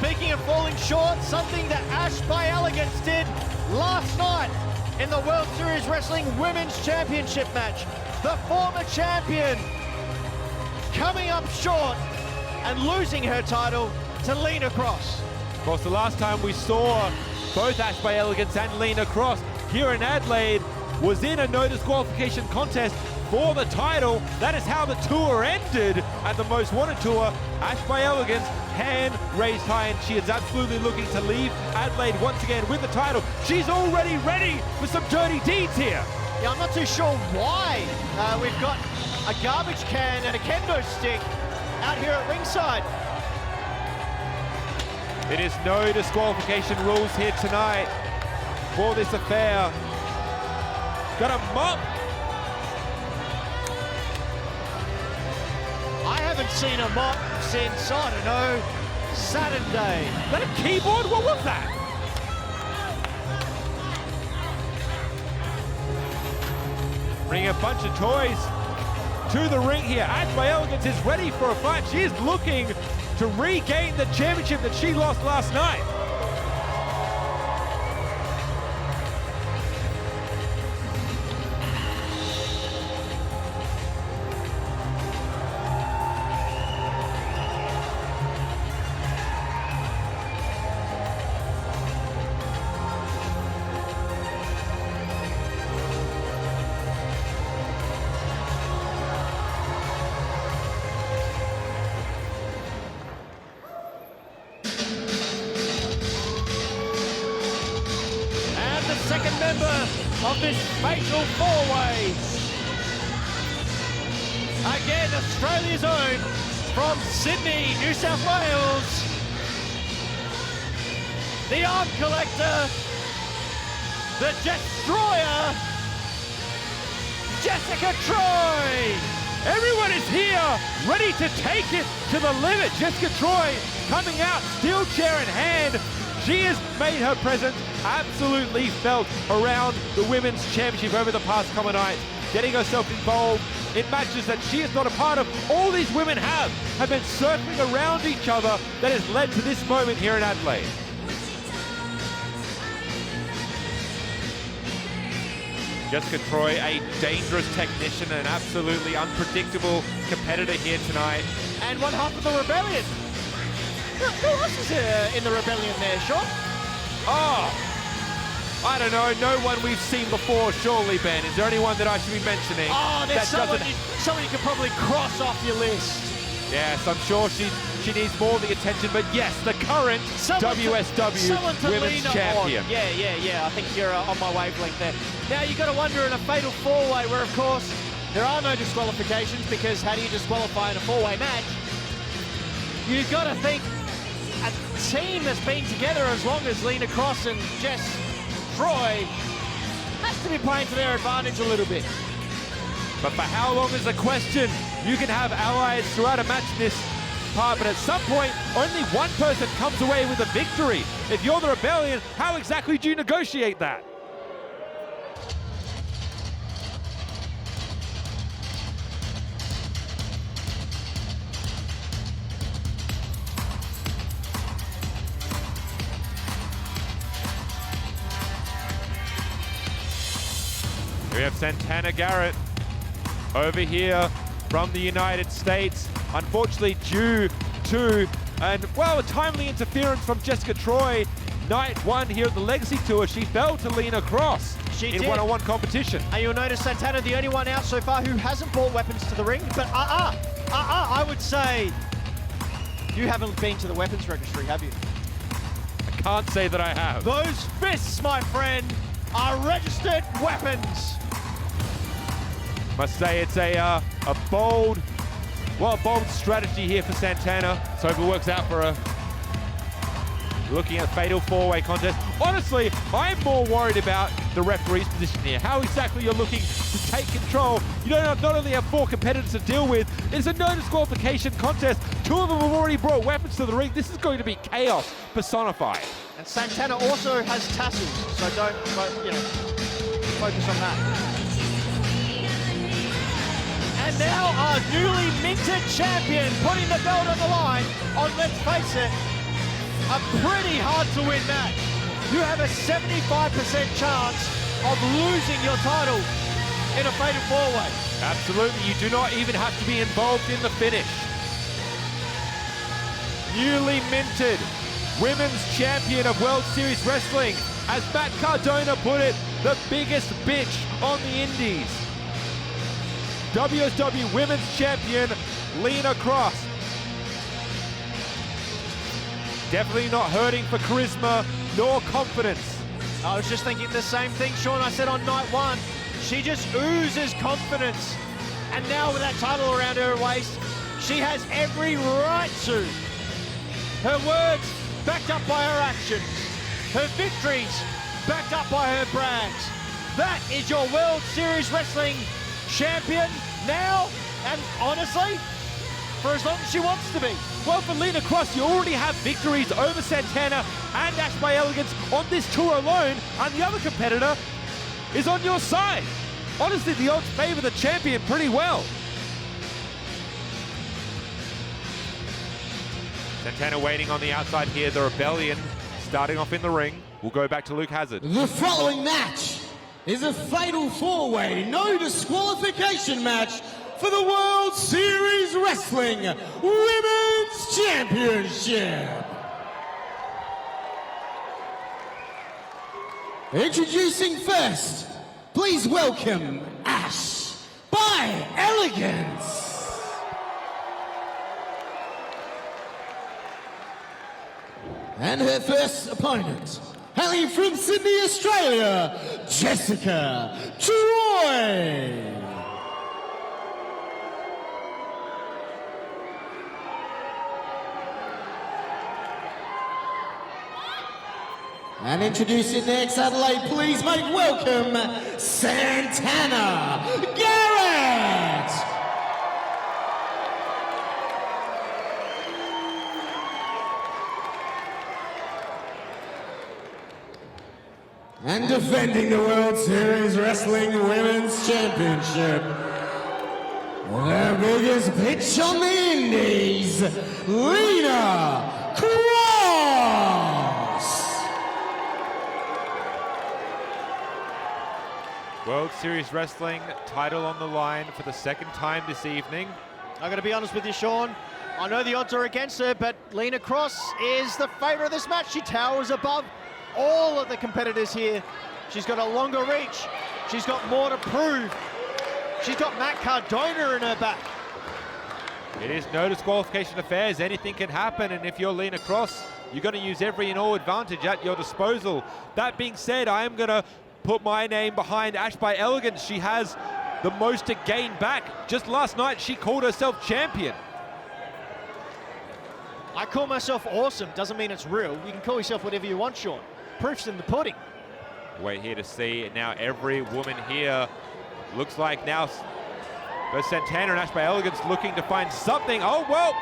Speaking of falling short, something that Ash by Elegance did last night in the World Series Wrestling Women's Championship match. The former champion coming up short and losing her title to Lena Kross. Of course, the last time we saw both Ash by Elegance and Lena Kross here in Adelaide was in a no disqualification contest for the title. That is how the tour ended at the Most Wanted tour. Ash by Elegance, hand raised high, and she is absolutely looking to leave Adelaide once again with the title. She's already ready for some dirty deeds here. Yeah, I'm not too sure why we've got a garbage can and a kendo stick out here at ringside. It is no disqualification rules here tonight for this affair. Got a mop. I haven't seen a mop since, I don't know, Saturday. Is that a keyboard? What was that? Bring a bunch of toys to the ring here. Ash by Elegance is ready for a fight. She is looking to regain the championship that she lost last night. Second member of this fatal four-way. Again, Australia's own from Sydney, New South Wales. The Arm Collector, the Destroyer, Jessica Troy. Everyone is here, ready to take it to the limit. Jessica Troy coming out, steel chair in hand. She has made her presence absolutely felt around the Women's Championship over the past couple of nights, getting herself involved in matches that she is not a part of. All these women have been circling around each other that has led to this moment here in Adelaide. Jessica Troy, a dangerous technician and absolutely unpredictable competitor here tonight. And one half of the Rebellion. Who else is in the Rebellion there, Sean? Oh, I don't know. No one we've seen before, surely, Ben. Is there anyone that I should be mentioning? Oh, there's someone you could probably cross off your list. Yes, I'm sure she needs more of the attention, but yes, the current WSW Women's Champion. Yeah. I think you're on my wavelength there. Now, you've got to wonder in a fatal four-way where, of course, there are no disqualifications, because how do you disqualify in a four-way match? You've got to think a team that's been together as long as Lena Kross and Jess Troy has to be playing to their advantage a little bit. But for how long is the question? You can have allies throughout a match in this part, but at some point, only one person comes away with a victory. If you're the Rebellion, how exactly do you negotiate that? We have Santana Garrett over here from the United States. Unfortunately, due to a timely interference from Jessica Troy, night one here at the Legacy Tour, she fell to Lena Kross in one-on-one competition. And you'll notice Santana, the only one out so far who hasn't brought weapons to the ring. But I would say you haven't been to the weapons registry, have you? I can't say that I have. Those fists, my friend, are registered weapons. Must say it's a bold strategy here for Santana. So if it works out for her. Looking at fatal four-way contest. Honestly, I'm more worried about the referee's position here. How exactly you're looking to take control. You don't not only have four competitors to deal with, it's a no disqualification contest. Two of them have already brought weapons to the ring. This is going to be chaos personified. And Santana also has tassels, so don't focus on that. And now our newly minted champion, putting the belt on the line on, let's face it, a pretty hard-to-win match. You have a 75% chance of losing your title in a fatal four-way. Absolutely, you do not even have to be involved in the finish. Newly minted Women's Champion of World Series Wrestling, as Matt Cardona put it, the biggest bitch on the indies. WSW Women's Champion, Lena Kross. Definitely not hurting for charisma nor confidence. I was just thinking the same thing, Sean. I said on night one, she just oozes confidence. And now with that title around her waist, she has every right to. Her words backed up by her actions. Her victories backed up by her brags. That is your World Series Wrestling champion now, and honestly, for as long as she wants to be. Well, for Lena Kross, you already have victories over Santana and Ash by Elegance on this tour alone, and the other competitor is on your side. Honestly, the odds favor the champion pretty well. Santana waiting on the outside here. The Rebellion starting off in the ring. We'll go back to Luke Hazard. The following match is a fatal four-way, no disqualification match for the World Series Wrestling Women's Championship. Introducing first, please welcome Ash by Elegance. And her first opponent, hailing from Sydney, Australia, Jessica Troy. And introducing next, Adelaide, please make welcome Santana Garrett. And defending the World Series Wrestling Women's Championship, the biggest bitch on the indies, Lena Kross. World Series Wrestling title on the line for the second time this evening. I'm going to be honest with you, Sean. I know the odds are against her, but Lena Kross is the favourite of this match. She towers above all of the competitors here. She's got a longer reach. She's got more to prove. She's got Matt Cardona in her back. It is no disqualification affairs. Anything can happen, and if you're Lena Kross, you're going to use every and all advantage at your disposal. That being said, I am going to put my name behind Ash by Elegance. She has the most to gain back. Just last night, she called herself champion. I call myself awesome. Doesn't mean it's real. You can call yourself whatever you want, Sean. Proof's in the pudding. Wait here to see. Now every woman here looks like now both Santana and Ash by Elegance looking to find something. Oh, well,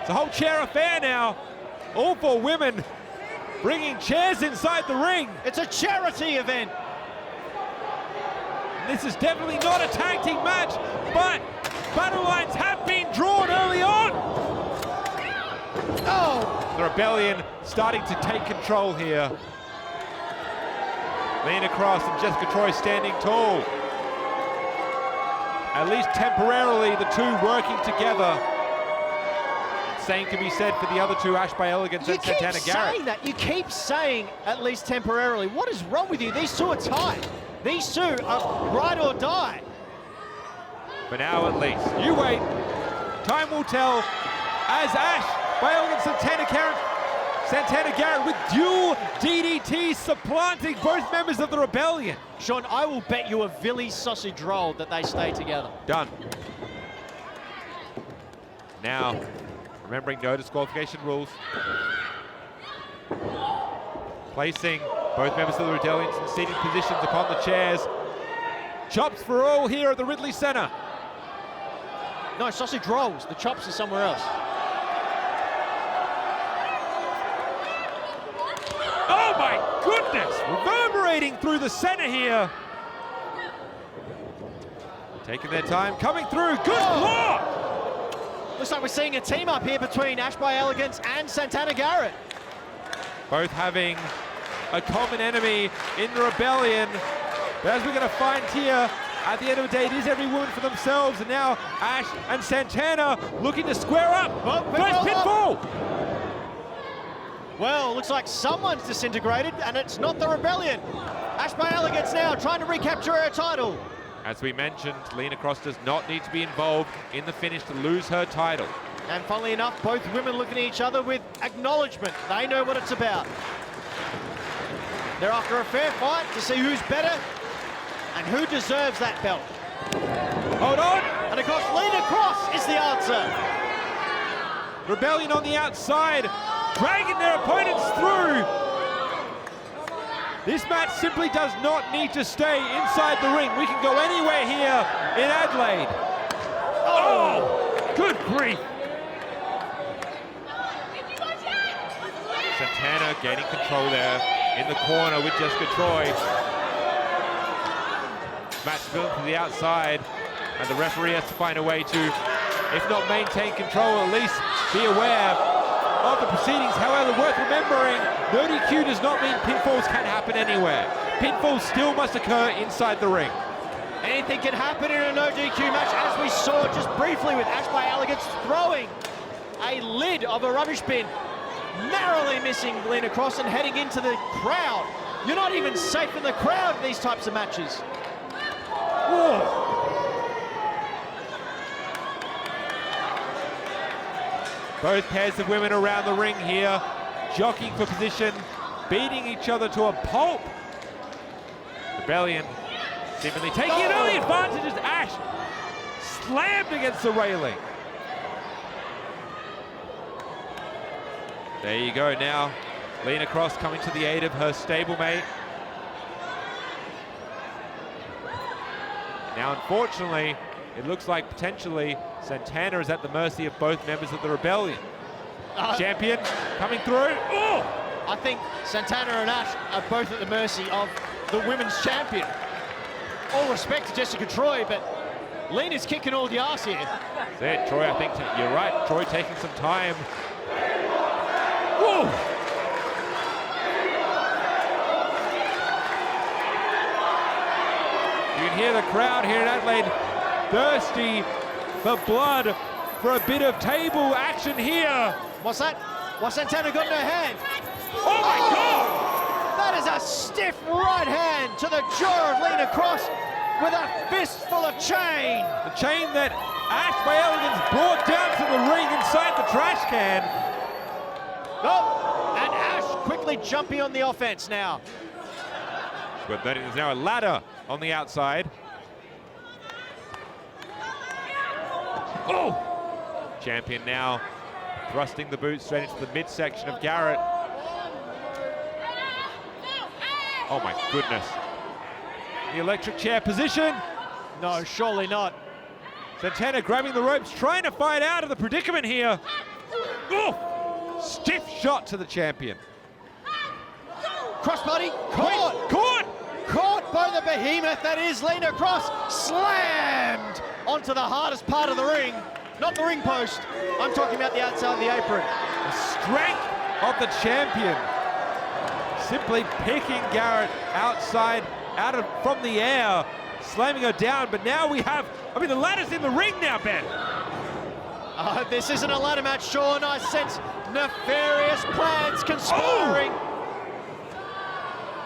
it's a whole chair affair now. All four women bringing chairs inside the ring. It's a charity event. This is definitely not a tag team match, but battle lines have been drawn early on. Oh! The Rebellion starting to take control here. Lena Kross and Jessica Troy standing tall. At least temporarily, the two working together. Same can be said for the other two, Ash by Elegance and Santana Garrett. You keep saying at least temporarily. What is wrong with you? These two are tied. These two are ride or die. For now, at least. You wait. Time will tell as Ash by Elegance Santana Garrett with dual DDTs supplanting both members of the Rebellion. Sean, I will bet you a Villy sausage roll that they stay together. Done. Now, remembering no disqualification rules. Placing both members of the Rebellion in seating positions upon the chairs. Chops for all here at the Ridley Center. No, sausage rolls. The chops are somewhere else. Oh my goodness! Reverberating through the center here. Taking their time, coming through. Good block! Looks like we're seeing a team up here between Ash by Elegance and Santana Garrett. both having a common enemy in the rebellion. But as we're going to find here, at the end of the day, it is every woman for themselves. And now Ash and Santana looking to square up. First pinfall. Well, looks like someone's disintegrated, and it's not the rebellion. Ash by Elegance now trying to recapture her title. As we mentioned, Lena Kross does not need to be involved in the finish to lose her title. And funnily enough, both women looking at each other with acknowledgement. They know what it's about. They're after a fair fight to see who's better and who deserves that belt. Hold on! And of course, Lena Kross is the answer. Rebellion on the outside, dragging their opponents through. This match simply does not need to stay inside the ring. We can go anywhere here in Adelaide. Oh, good grief. Santana gaining control there in the corner with Jessica Troy. Match built to the outside, and the referee has to find a way to, if not maintain control, at least be aware of the proceedings. However, worth remembering, no DQ does not mean pinfalls can happen anywhere. Pinfalls still must occur inside the ring. Anything can happen in a no DQ match, as we saw just briefly with Ash by Elegance throwing a lid of a rubbish bin, narrowly missing Lena Kross and heading into the crowd. You're not even safe in the crowd in these types of matches. Whoa. Both pairs of women around the ring here, jockeying for position, beating each other to a pulp. Rebellion seemingly taking an early advantage as Ash slammed against the railing. There you go now. Lena Kross coming to the aid of her stablemate. Now, unfortunately, it looks like potentially Santana is at the mercy of both members of the Rebellion. Champion coming through. Oh! I think Santana and Ash are both at the mercy of the women's champion. All respect to Jessica Troy, but Lena's kicking all the ass here. That's it, Troy, I think you're right. Troy taking some time. Whoa! You can hear the crowd here in Adelaide thirsty for blood, for a bit of table action here. What's that? What's Santana got in her hand? Oh my God! That is a stiff right hand to the jaw of Lena Kross with a fistful of chain. The chain that Ash by Elegance brought down to the ring inside the trash can. Oh, and Ash quickly jumping on the offense now. But then there's now a ladder on the outside. Oh! Champion now thrusting the boot straight into the midsection of Garrett. Oh my goodness. The electric chair position. No, surely not. Santana grabbing the ropes, trying to fight out of the predicament here. Oh! Stiff shot to the champion. Crossbody, caught! Caught! Caught by the behemoth that is Lena Kross, slammed onto the hardest part of the ring. Not the ring post, I'm talking about the outside of the apron. The strength of the champion. Simply picking Garrett outside, from the air, slamming her down. But now we have, the ladder's in the ring now, Ben. This isn't a ladder match, Sean. I sense nefarious plans conspiring.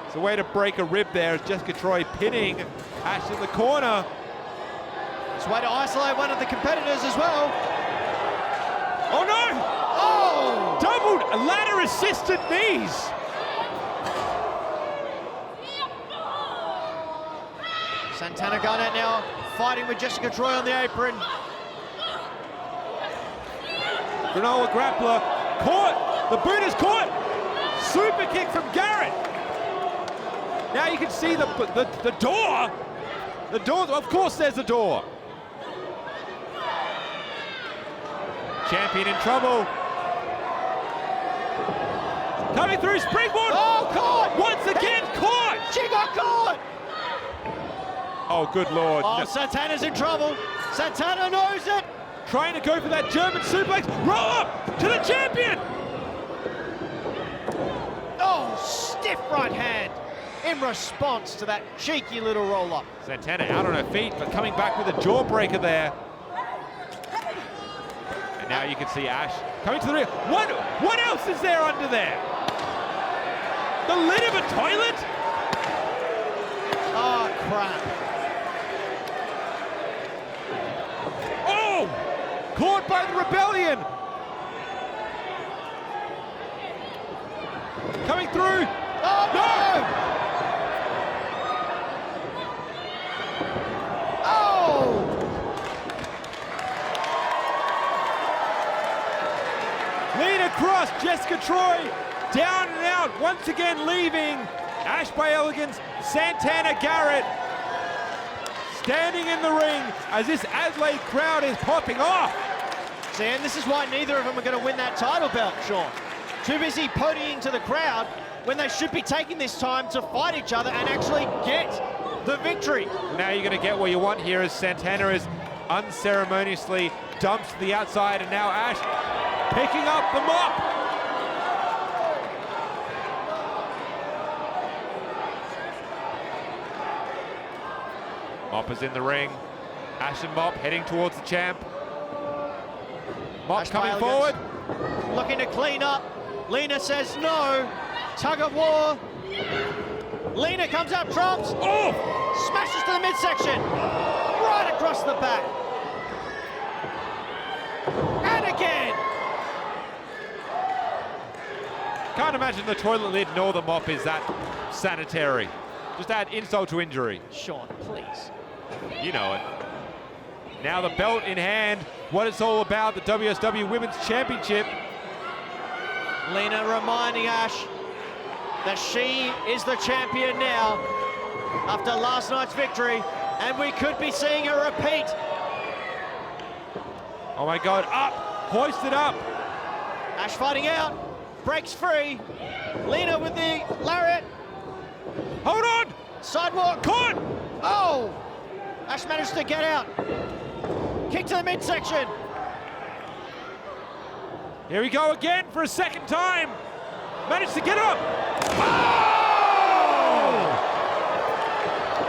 It's a way to break a rib there as Jessica Troy pinning Ash in the corner. It's a way to isolate one of the competitors as well. Oh no! Oh! Doubled ladder assisted knees. Santana Garnett now fighting with Jessica Troy on the apron. Granola grappler caught. The boot is caught. Super kick from Garrett. Now you can see the door. The door, of course there's a door. Champion in trouble. Coming through, springboard. Oh, caught! Once again, caught! She got caught! Oh, good Lord. Oh, No. Santana's in trouble. Santana knows it. Trying to go for that German suplex. Roll up to the champion. stiff right hand in response to that cheeky little roll-up. Santana out on her feet, but coming back with a jawbreaker there. And now you can see Ash coming to the rear. What else is there under there? The lid of a toilet? Oh, crap. Oh! Caught by the Rebellion. Coming through. Oh, no! Oh! Lena, Kross, Jessica Troy, down and out, once again leaving. Ash by Elegance, Santana, Garrett, standing in the ring as this Adelaide crowd is popping off. See, and this is why neither of them are going to win that title belt, Sean. Too busy ponying to the crowd when they should be taking this time to fight each other and actually get the victory. Now you're going to get what you want here as Santana is unceremoniously dumped to the outside, and now Ash picking up the mop. Mop is in the ring. Ash and Mop heading towards the champ. Mop Ash coming forward. Looking to clean up. Lena says no. Tug of war. Lena comes up, trumps. Oh! Smashes to the midsection. Right across the back. And again. Can't imagine the toilet lid nor the mop is that sanitary. Just add insult to injury. Sean, please. You know it. Now the belt in hand, what it's all about, the WSW Women's Championship. Lena reminding Ash that she is the champion now after last night's victory, and we could be seeing a repeat. Oh my God, up, hoisted up. Ash fighting out, breaks free. Lena with the lariat. Hold on, Sidewalk. caught. Oh! Ash managed to get out. Kick to the midsection. Here we go again for a second time. Managed to get up. Oh!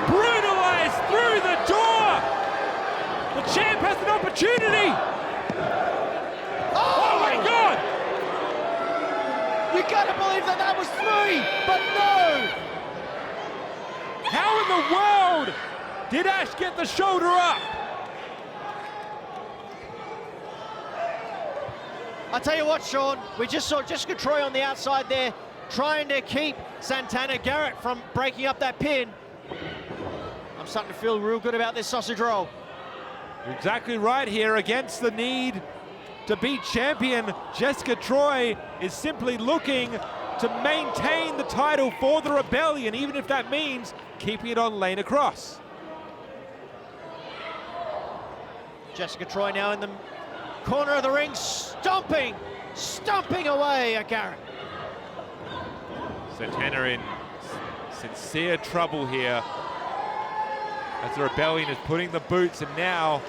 Brutalized through the door. The champ has an opportunity. Oh my God! You gotta believe that that was 3, but no! How in the world did Ash get the shoulder up? I tell you what, Sean, we just saw Jessica Troy on the outside there trying to keep Santana Garrett from breaking up that pin. I'm starting to feel real good about this sausage roll. You're exactly right here. Against the need to beat champion, Jessica Troy is simply looking to maintain the title for the Rebellion, even if that means keeping it on Lena Kross. Jessica Troy now in the corner of the ring, stomping away at Garrett. Santana in sincere trouble here as the Rebellion is putting the boots, and now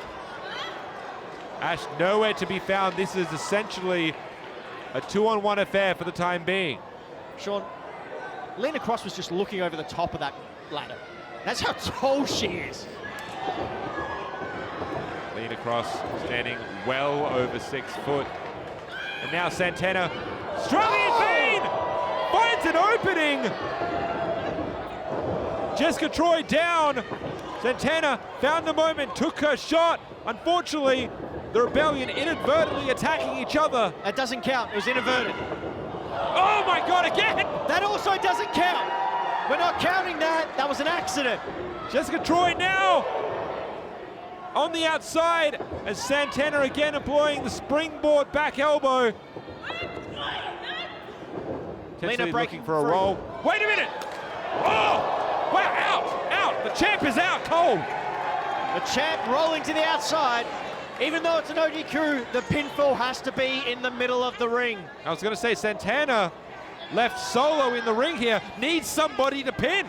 Ash nowhere to be found. This is essentially a 2-on-1 affair for the time being. Sean, Lena Kross was just looking over the top of that ladder. That's how tall she is. Lena Kross standing well over 6 foot. And now Santana struggling in vain! Finds an opening! Jessica Troy down. Santana found the moment, took her shot. Unfortunately, the Rebellion inadvertently attacking each other. That doesn't count, it was inadvertent. Oh my God, again! That also doesn't count. We're not counting that, that was an accident. Jessica Troy now on the outside as Santana again employing the springboard back elbow. Lena breaking for a roll. Wait a minute! Oh! Wow, out! The champ is out cold. The champ rolling to the outside. Even though it's an ODQ, the pinfall has to be in the middle of the ring. I was going to say Santana left solo in the ring here, needs somebody to pin.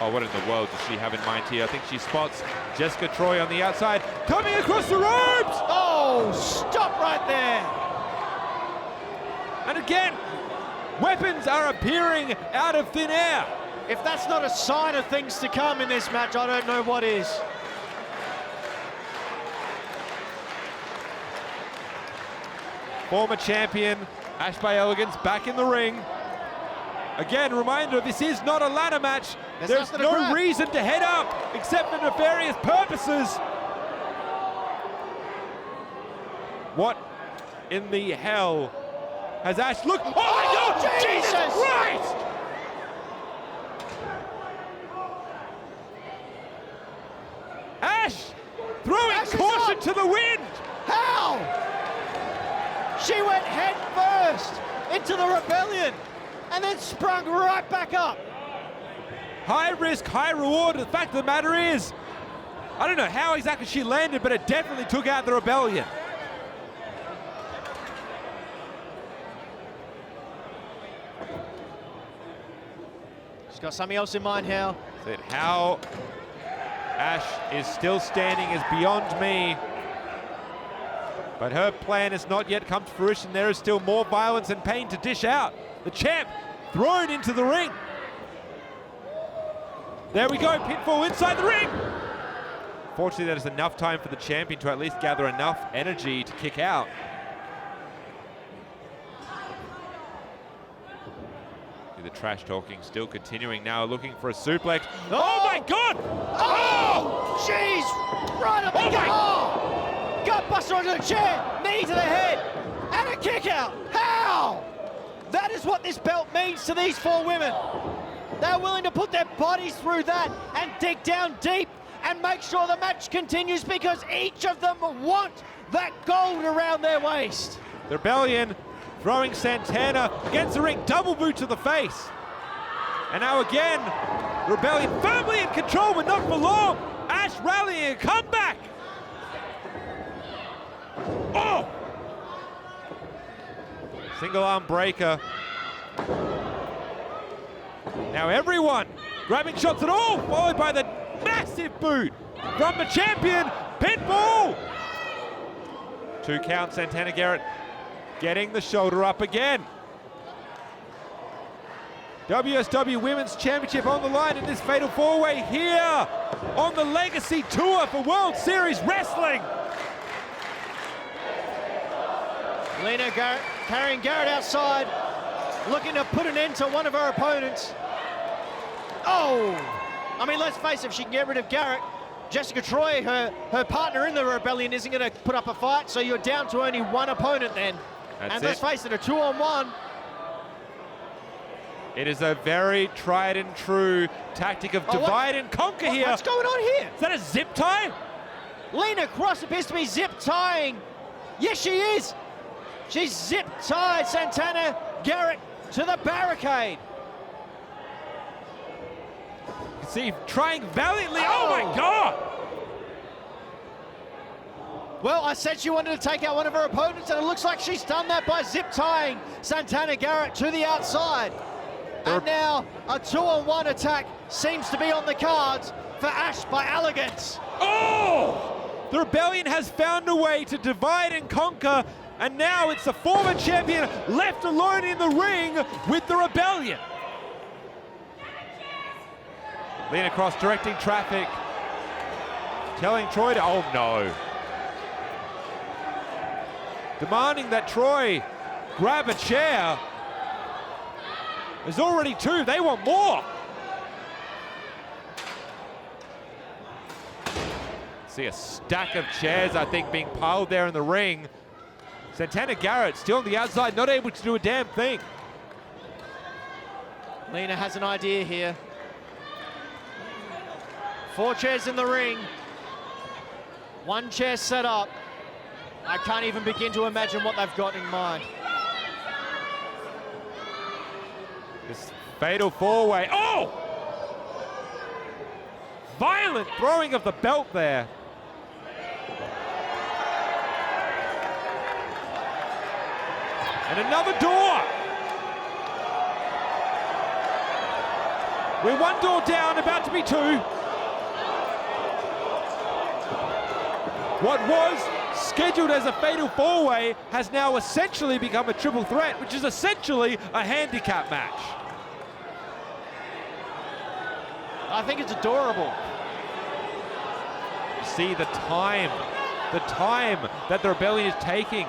Oh, what in the world does she have in mind here? I think she spots Jessica Troy on the outside, coming across the ropes! Oh, stop right there. And again, weapons are appearing out of thin air. If that's not a sign of things to come in this match, I don't know what is. Former champion Ash by Elegance back in the ring. Again, reminder, this is not a ladder match. There's no reason to head up except for nefarious purposes. What in the hell has Ash looked? Oh my God! Jesus Christ! Ash throwing caution to the wind. How? She went head first into the rebellion and then sprung right back up. High risk, high reward. The fact of the matter is, I don't know how exactly she landed, but it definitely took out the rebellion. She's got something else in mind, Hal. Said how Ash is still standing is beyond me. But her plan has not yet come to fruition. There is still more violence and pain to dish out. The champ thrown into the ring. There we go, pinfall inside the ring. Fortunately, that is enough time for the champion to at least gather enough energy to kick out. The trash talking still continuing now, looking for a suplex. Oh my God! Oh! Jeez! Right up the gut! Gut buster onto the chair, knee to the head, and a kick out. How? That is what this belt means to these four women. They're willing to put their bodies through that and dig down deep and make sure the match continues because each of them want that gold around their waist. The Rebellion throwing Santana against the ring, double boot to the face. And now again, Rebellion firmly in control, but not for long. Ash rallying a comeback. Oh! Single arm breaker. Now everyone grabbing shots at all, followed by the massive boot from the champion, Pitbull. 2 count, Santana Garrett getting the shoulder up again. WSW Women's Championship on the line in this fatal 4-way here on the Legacy Tour for World Series Wrestling. Lena carrying Garrett outside, looking to put an end to one of her opponents. Oh! I mean, let's face it, if she can get rid of Garrett, Jessica Troy, her partner in the Rebellion, isn't going to put up a fight, so you're down to only one opponent then. And let's face it, a 2-on-1. It is a very tried and true tactic of divide and conquer here. What's going on here? Is that a zip tie? Lena Kross appears to be zip tying. Yes, she is. She's zip tied Santana Garrett to the barricade. You see, trying valiantly. Oh my God! Well, I said she wanted to take out one of her opponents, and it looks like she's done that by zip tying Santana Garrett to the outside. And now a 2-on-1 attack seems to be on the cards for Ash by Elegance. Oh! The Rebellion has found a way to divide and conquer, and now it's the former champion left alone in the ring with the Rebellion. Lena Kross directing traffic, telling Troy to, oh no. Demanding that Troy grab a chair. There's already 2, they want more. See a stack of chairs, I think, being piled there in the ring. Santana Garrett still on the outside, not able to do a damn thing. Lena has an idea here. 4 chairs in the ring. 1 chair set up. I can't even begin to imagine what they've got in mind. This fatal 4-way. Oh! Violent throwing of the belt there. And another door. We're 1 door down, about to be 2. What was scheduled as a fatal four-way, has now essentially become a triple threat, which is essentially a handicap match. I think it's adorable. You see the time that the Rebellion is taking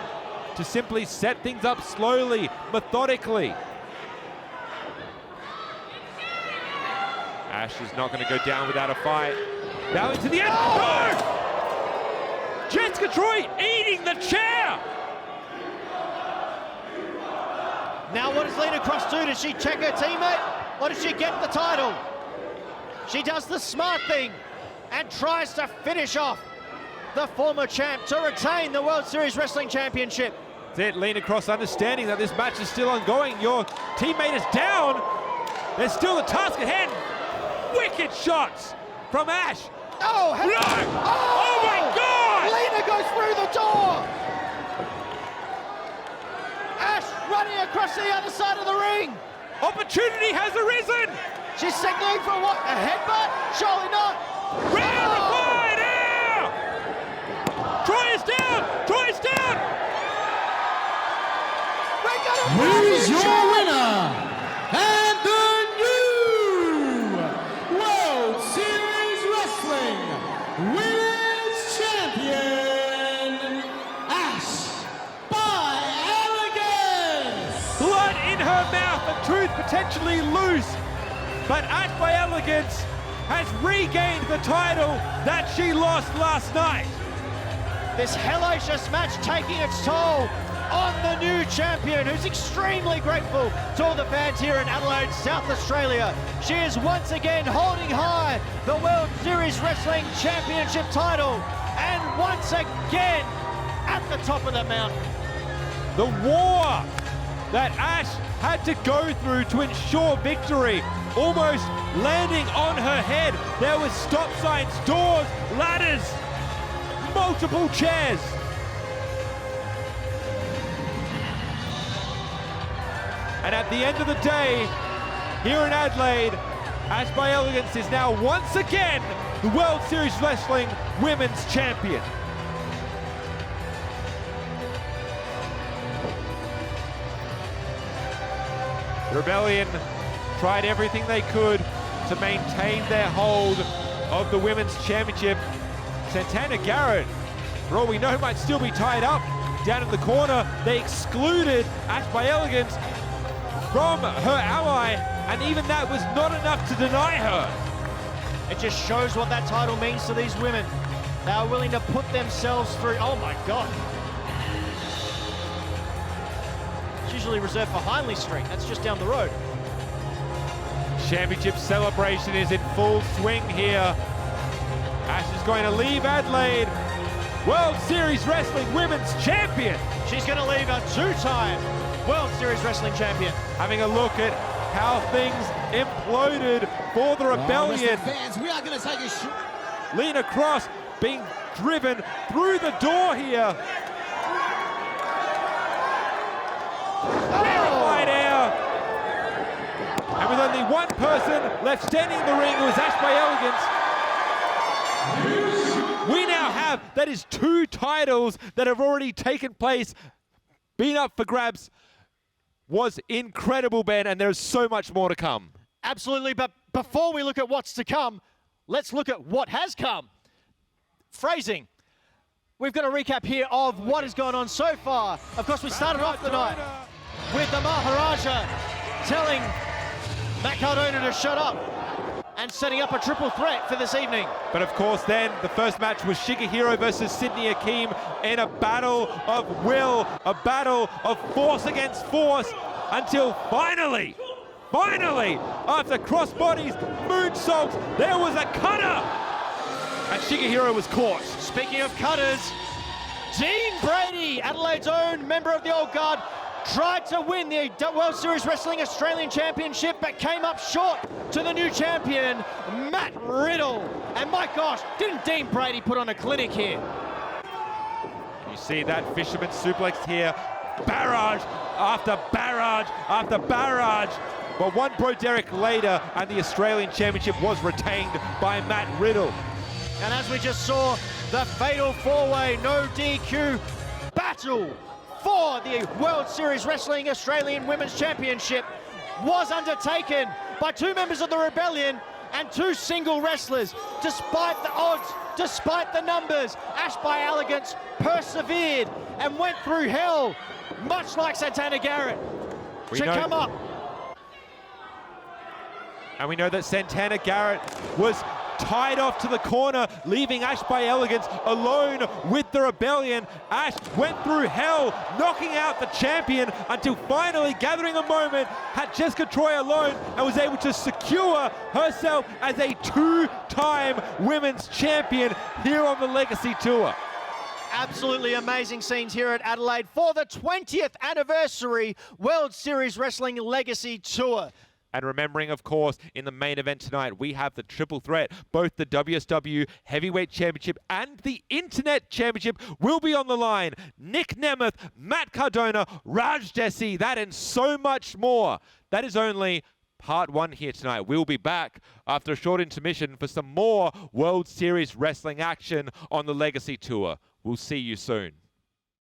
to simply set things up slowly, methodically. Ash is not going to go down without a fight. Now into the end. Oh! No! Jessica Troy eating the chair. Now what does Lena Kross do? Does she check her teammate or does she get the title? She does the smart thing and tries to finish off the former champ to retain the World Series Wrestling Championship. That's it, Lena Kross understanding that this match is still ongoing. Your teammate is down. There's still the task at hand. Wicked shots from Ash. Oh, no! Oh my God! Lena goes through the door. Ash running across the other side of the ring. Opportunity has arisen. She's signaling for what? A headbutt? Surely not. Round the fight now! Troy is down! Troy is down! Who's your winner? And the new World Series Wrestling Women's Champion, Ash by Elegance! Blood in her mouth, the tooth potentially loose. But Ash by Elegance has regained the title that she lost last night. This hellacious match taking its toll on the new champion, who's extremely grateful to all the fans here in Adelaide, South Australia. She is once again holding high the World Series Wrestling Championship title, and once again at the top of the mountain. The war that Ash had to go through to ensure victory, almost landing on her head. There was stop signs, doors, ladders, multiple chairs. And at the end of the day, here in Adelaide, Ash by Elegance is now once again the World Series Wrestling Women's Champion. The Rebellion tried everything they could to maintain their hold of the Women's Championship. Santana Garrett, for all we know, might still be tied up down in the corner. They excluded Ash by Elegance from her ally, and even that was not enough to deny her. It just shows what that title means to these women. They are willing to put themselves through. Oh my God. It's usually reserved for Hindley Street. That's just down the road. Championship celebration is in full swing here. Ash is going to leave Adelaide World Series Wrestling Women's Champion. She's going to leave a two-time World Series Wrestling Champion. Having a look at how things imploded for the Rebellion. Fans, we are going to take a shot. Lena Kross being driven through the door here. Verified air. And with only one person left standing in the ring, it was Ash by Elegance. We now have, that is 2 titles that have already taken place, been up for grabs. Was incredible, Ben, and there's so much more to come. Absolutely, but before we look at what's to come, let's look at what has come. Phrasing. We've got a recap here of what has gone on so far. Of course, we started off the night with the Maharaja telling Matt Cardona to shut up and setting up a triple threat for this evening. But of course then, the first match was Shigehiro versus Sydney Akeem in a battle of will, a battle of force against force, until finally, after crossbodies, moonsaults, there was a cutter, and Shigehiro was caught. Speaking of cutters, Dean Brady, Adelaide's own member of the Old Guard, tried to win the World Series Wrestling Australian Championship, but came up short to the new champion, Matt Riddle. And my gosh, didn't Dean Brady put on a clinic here? You see that fisherman suplex here, barrage after barrage after barrage. But one Broderick later, and the Australian Championship was retained by Matt Riddle. And as we just saw, the Fatal 4-Way No DQ battle for the World Series Wrestling Australian Women's Championship was undertaken by 2 members of the Rebellion and 2 single wrestlers. Despite the odds, despite the numbers, Ash by Elegance persevered and went through hell, much like Santana Garrett, to come up. And we know that Santana Garrett was tied off to the corner, leaving Ash by Elegance alone with the Rebellion. Ash went through hell, knocking out the champion until finally gathering a moment, had Jessica Troy alone and was able to secure herself as a 2-time women's champion here on the Legacy Tour. Absolutely amazing scenes here at Adelaide for the 20th anniversary World Series Wrestling Legacy Tour. And remembering, of course, in the main event tonight, we have the triple threat. Both the WSW Heavyweight Championship and the Internet Championship will be on the line. Nick Nemeth, Matt Cardona, Raj Desi, that and so much more. That is only part 1 here tonight. We'll be back after a short intermission for some more World Series Wrestling action on the Legacy Tour. We'll see you soon.